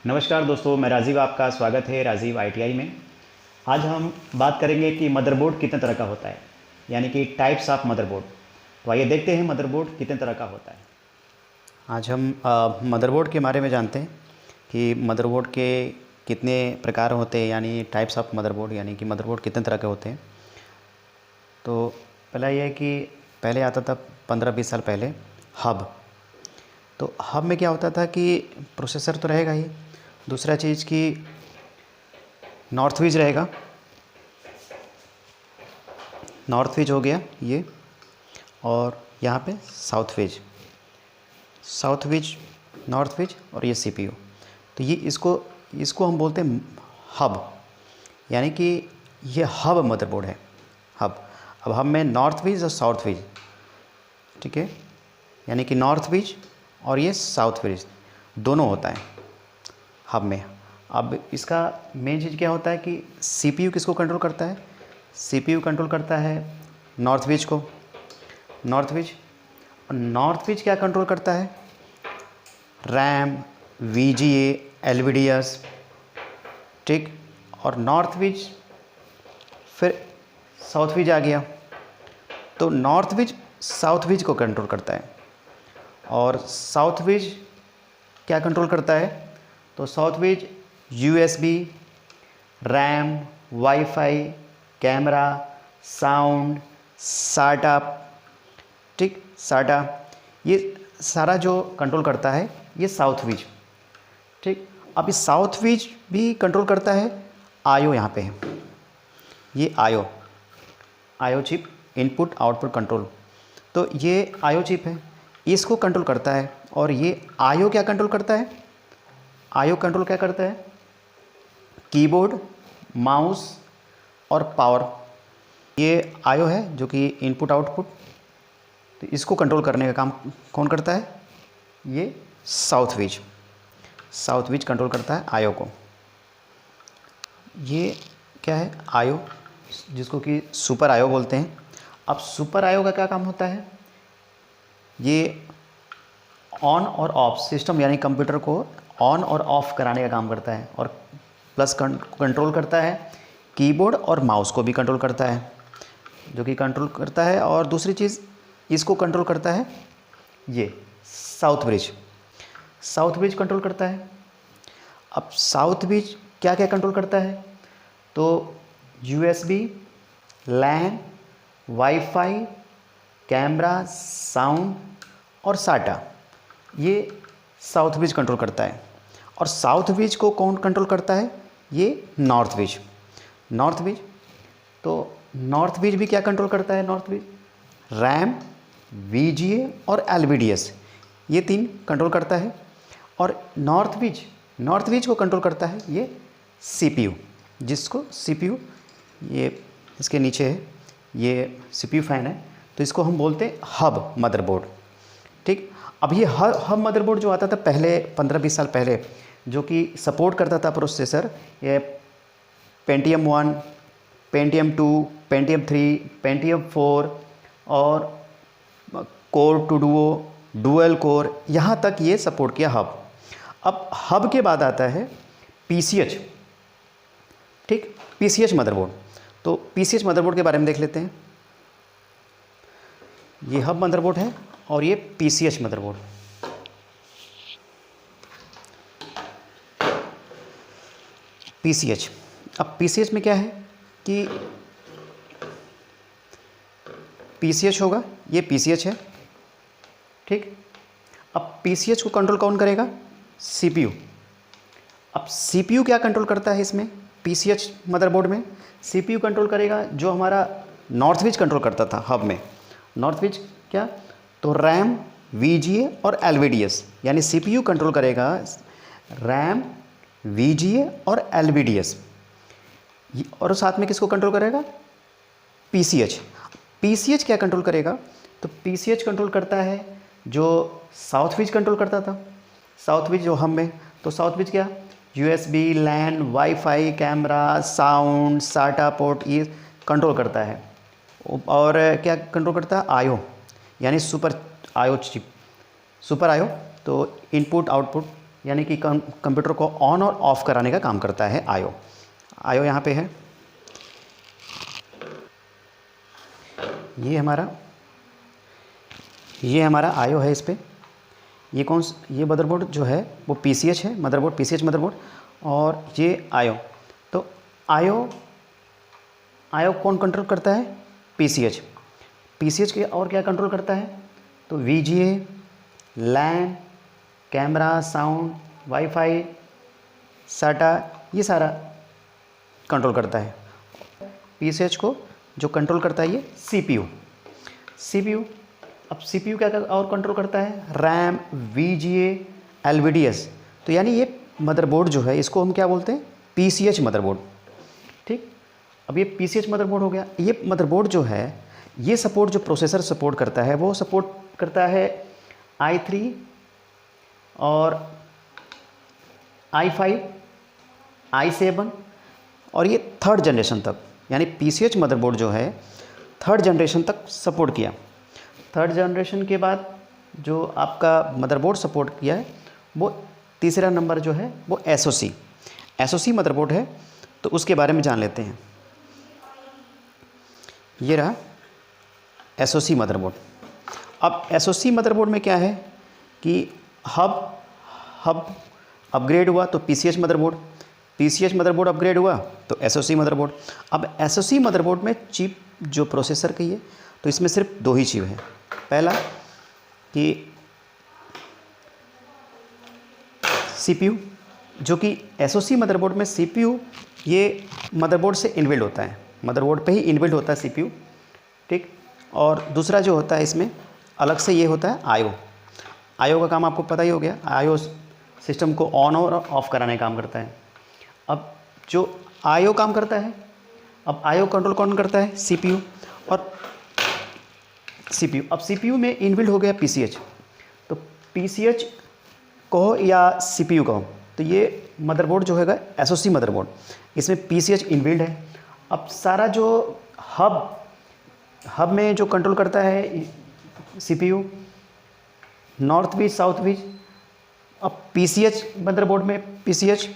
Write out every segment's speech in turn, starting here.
नमस्कार दोस्तों, मैं राजीव, आपका स्वागत है राजीव आईटीआई में। आज हम बात करेंगे कि मदरबोर्ड कितने तरह का होता है, यानी कि टाइप्स ऑफ मदरबोर्ड। तो आइए देखते हैं मदरबोर्ड कितने तरह का होता है। आज हम मदरबोर्ड के बारे में जानते हैं कि मदरबोर्ड के कितने प्रकार होते हैं, यानी टाइप्स ऑफ मदरबोर्ड, यानी कि मदरबोर्ड कितने तरह के होते हैं। तो पहला यह है कि पहले आता था 15-20 साल पहले हब। तो हब में क्या होता था कि प्रोसेसर तो रहेगा ही, दूसरा चीज़ कि नॉर्थ विज रहेगा, नॉर्थ विज हो गया ये, और यहाँ पे साउथ विज, नॉर्थ विज, और ये सीपीयू। तो ये इसको हम बोलते हैं हब, यानी कि ये हब मदरबोर्ड है, हब। अब हब में नॉर्थ विज और साउथ विज, ठीक है, यानी कि नॉर्थ विज और ये साउथ विज दोनों होता है हब में। अब इसका मेन चीज़ क्या होता है कि सीपीयू किसको कंट्रोल करता है, सीपीयू कंट्रोल करता है नॉर्थ विज को, नॉर्थ विज। और नॉर्थ विज क्या कंट्रोल करता है, रैम, वीजीए, एलवीडीएस, ठीक। और नॉर्थ विज फिर साउथ विज आ गया, तो नॉर्थ विज साउथ विज को कंट्रोल करता है। और साउथ विज क्या कंट्रोल करता है, तो साउथ विज USB, RAM, WiFi, camera, sound, SATA, ठीक, साटा, ये सारा जो कंट्रोल करता है ये साउथ विज, ठीक। अब इस साउथ विज भी कंट्रोल करता है आईओ, यहाँ पे है ये IO chip, input output control. तो ये आईओ चिप है, इसको कंट्रोल करता है। और ये आईओ क्या कंट्रोल करता है, आईओ कंट्रोल क्या करता है, कीबोर्ड, माउस और पावर। ये आईओ है जो कि इनपुट आउटपुट, तो इसको कंट्रोल करने का काम कौन करता है, ये साउथ विज कंट्रोल करता है आईओ को। ये क्या है, आईओ, जिसको कि सुपर आईओ बोलते हैं। अब सुपर आईओ का क्या काम होता है, ये ऑन और ऑफ सिस्टम, यानी कंप्यूटर को ऑन और ऑफ कराने का काम करता है। और प्लस कंट्रोल करता है कीबोर्ड और माउस को भी कंट्रोल करता है, जो कि कंट्रोल करता है। और दूसरी चीज़ इसको कंट्रोल करता है ये साउथ ब्रिज कंट्रोल करता है। अब साउथ ब्रिज क्या क्या कंट्रोल करता है, तो यूएसबी, लैन, वाईफाई, कैमरा, साउंड और साटा, ये साउथ ब्रिज कंट्रोल करता है। और साउथ ब्रिज को कौन कंट्रोल करता है, ये नॉर्थ ब्रिज। तो नॉर्थ ब्रिज भी क्या कंट्रोल करता है, नॉर्थ ब्रिज रैम, वीजीए और एलवीडीएस, ये तीन कंट्रोल करता है। और नॉर्थ ब्रिज को कंट्रोल करता है ये सीपीयू, जिसको सीपीयू, ये इसके नीचे है, ये सीपीयू फैन है, तो इसको हम बोलते हैं हब मदरबोर्ड, ठीक। अब ये हब मदरबोर्ड जो आता था पहले 15-20 साल पहले, जो कि सपोर्ट करता था प्रोसेसर, ये पेंटियम 1, पेंटियम 2, पेंटियम 3, पेंटियम 4 और कोर 2 डुअल कोर, यहाँ तक ये सपोर्ट किया हब। अब हब के बाद आता है पीसीएच, ठीक, पीसीएच मदरबोर्ड। तो पीसीएच मदरबोर्ड के बारे में देख लेते हैं। ये हब मदरबोर्ड है और ये पीसीएच मदरबोर्ड। पीसीएच, अब पीसीएच में क्या है कि पीसीएच होगा, ये पीसीएच है, ठीक। अब पीसीएच को कंट्रोल कौन करेगा, सीपीयू। अब सीपीयू क्या कंट्रोल करता है इसमें, पीसीएच मदरबोर्ड में सीपीयू कंट्रोल करेगा जो हमारा नॉर्थ विज कंट्रोल करता था हब में। नॉर्थ विज क्या, तो रैम, वीजीए और एलवीडीएस, यानी सीपीयू कंट्रोल करेगा रैम, वीजीए और एलवीडीएस। और साथ में किसको कंट्रोल करेगा, पीसीएच। पीसीएच क्या कंट्रोल करेगा, तो पीसीएच कंट्रोल करता है जो साउथ विज कंट्रोल करता था, साउथ विज जो हम में, तो साउथ विज क्या, यूएसबी, लैन, वाईफाई, कैमरा, साउंड, साटा पोर्ट, ये कंट्रोल करता है। और क्या कंट्रोल करता है, आईओ, यानी super IO chip, super IO, तो इनपुट आउटपुट यानी कि कंप्यूटर को ऑन और ऑफ कराने का काम करता है आईओ। आईओ यहाँ पे है, ये हमारा आईओ है। इस पे ये मदरबोर्ड जो है वो पीसीएच है, मदरबोर्ड पीसीएच मदरबोर्ड, और ये आईओ। तो आईओ कौन कंट्रोल करता है? पीसीएच। पीसीएच के और क्या कंट्रोल करता है? तो वीजीए, लैन, कैमरा, साउंड, वाईफाई, साटा, ये सारा कंट्रोल करता है। पीसीएच को जो कंट्रोल करता है ये सीपीयू। अब सीपीयू क्या और कंट्रोल करता है? RAM, VGA, LVDS. तो यानी ये मदरबोर्ड जो है इसको हम क्या बोलते हैं? PCH motherboard. ठीक, अब ये पीसीएच मदरबोर्ड हो गया। ये मदरबोर्ड जो है ये सपोर्ट, जो प्रोसेसर सपोर्ट करता है वो सपोर्ट करता है i3 और i5, i7 और ये 3rd जनरेशन तक, यानी पीसीएच मदरबोर्ड जो है 3rd जनरेशन तक सपोर्ट किया। 3rd जनरेशन के बाद जो आपका मदरबोर्ड सपोर्ट किया है वो तीसरा नंबर जो है वो एसओसी मदरबोर्ड है। तो उसके बारे में जान लेते हैं। ये रहा एसओसी मदरबोर्ड। अब एसओसी मदरबोर्ड में क्या है कि हब अपग्रेड हुआ तो पीसीएच मदरबोर्ड अपग्रेड हुआ तो एसओसी मदरबोर्ड। अब एसओसी मदरबोर्ड में चिप जो प्रोसेसर की है तो इसमें सिर्फ 2 ही चिप है। पहला कि सीपीयू, जो कि एसओसी मदरबोर्ड में सीपीयू ये मदरबोर्ड से इनबिल्ट होता है, मदरबोर्ड पे ही इनबिल्ट होता है सीपीयू। ठीक, और दूसरा जो होता है इसमें अलग से ये होता है आईओ का काम आपको पता ही हो गया। आईओ सिस्टम को ऑन और ऑफ कराने का काम करता है। अब जो आईओ काम करता है, अब आईओ कंट्रोल कौन करता है? सीपीयू और सीपीयू। अब सीपीयू में इनबिल्ट हो गया पीसीएच, तो पीसीएच कहो या सीपीयू कहो, तो ये मदरबोर्ड जो हैगा एसओसी मदरबोर्ड, इसमें पीसीएच इनबिल्ट है। अब सारा जो हब में जो कंट्रोल करता है सीपीयू, नॉर्थ बीच, साउथ बीच। अब पीसीएच मदरबोर्ड में पीसीएच।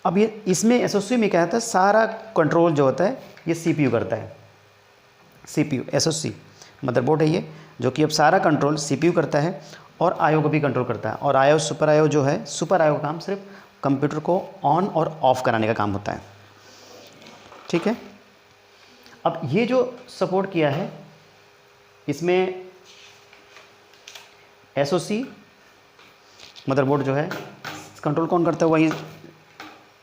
अब ये इसमें एसओसी में क्या होता है? सारा कंट्रोल जो होता है ये सीपीयू करता है। सीपीयू एसओसी मदरबोर्ड है ये, जो कि अब सारा कंट्रोल सीपीयू करता है और आईओ को भी कंट्रोल करता है। और आईओ सुपर आईओ जो है, सुपर आईओ का काम सिर्फ कंप्यूटर को ऑन और ऑफ कराने का काम होता है। ठीक है, अब ये जो सपोर्ट किया है इसमें एसओसी मदरबोर्ड जो है कंट्रोल कौन करता है? वही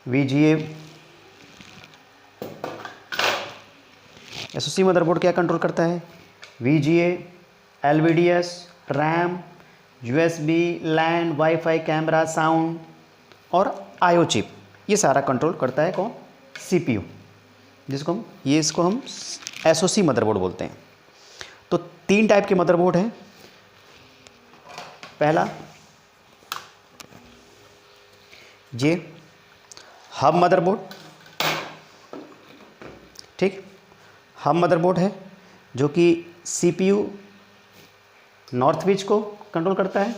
वीजीए। एसओसी मदरबोर्ड क्या कंट्रोल करता है? वीजीए, एलवीडीएस, रैम, यूएसबी, लैन, वाईफाई, कैमरा, साउंड और आईओ चिप। ये सारा कंट्रोल करता है कौन? सीपीयू, इसको हम एसओसी मदरबोर्ड बोलते हैं। तो 3 टाइप के मदरबोर्ड हैं। पहला ये हब मदरबोर्ड। ठीक, हब मदरबोर्ड है जो कि सीपीयू नॉर्थ बीच को कंट्रोल करता है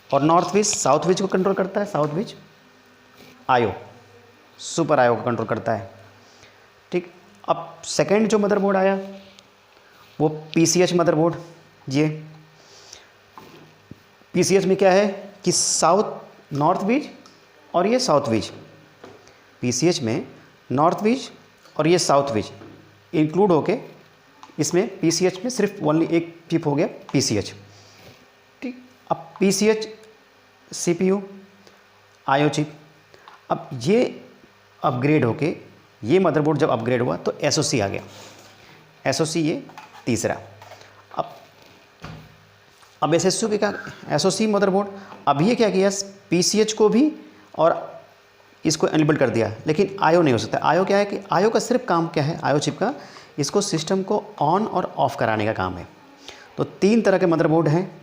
और नॉर्थ बीच साउथ बीच को कंट्रोल करता है। South Beach IO, super IO को कंट्रोल करता है। ठीक, अब सेकंड जो मदरबोर्ड आया वो पीसीएच मदरबोर्ड। ये पीसीएच में क्या है कि नॉर्थ बीच और ये साउथ बीच। पीसीएच में नॉर्थ बीच और ये साउथ बीच इंक्लूड होके इसमें पीसीएच में सिर्फ ओनली एक चिप हो गया पीसीएच। ठीक, अब पीसीएच सीपीयू आईओ चिप। अब ये अपग्रेड होके ये मदरबोर्ड जब अपग्रेड हुआ तो एसओसी आ गया। एसओसी ये तीसरा। अब एसओसी के क्या? एसओसी मदरबोर्ड अब ये क्या किया? पीसीएच को भी और इसको एनेबल कर दिया, लेकिन आईओ नहीं हो सकता। आईओ क्या है कि आईओ का सिर्फ काम क्या है? आईओ चिप का इसको सिस्टम को ऑन और ऑफ कराने का काम है। तो 3 तरह के मदरबोर्ड हैं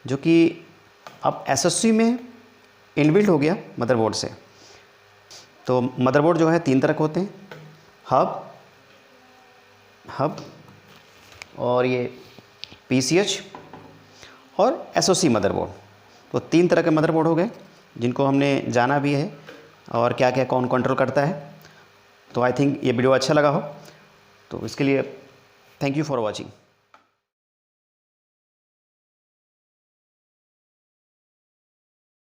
जो कि अब एसओसी में इनबिल्ट हो गया मदरबोर्ड से। तो मदरबोर्ड जो है 3 तरह के होते हैं, हब और ये पीसीएच और एसओसी मदरबोर्ड। तो 3 तरह के मदरबोर्ड हो गए जिनको हमने जाना भी है और क्या क्या कौन कंट्रोल करता है। तो आई थिंक ये वीडियो अच्छा लगा हो, तो इसके लिए थैंक यू फॉर वॉचिंग।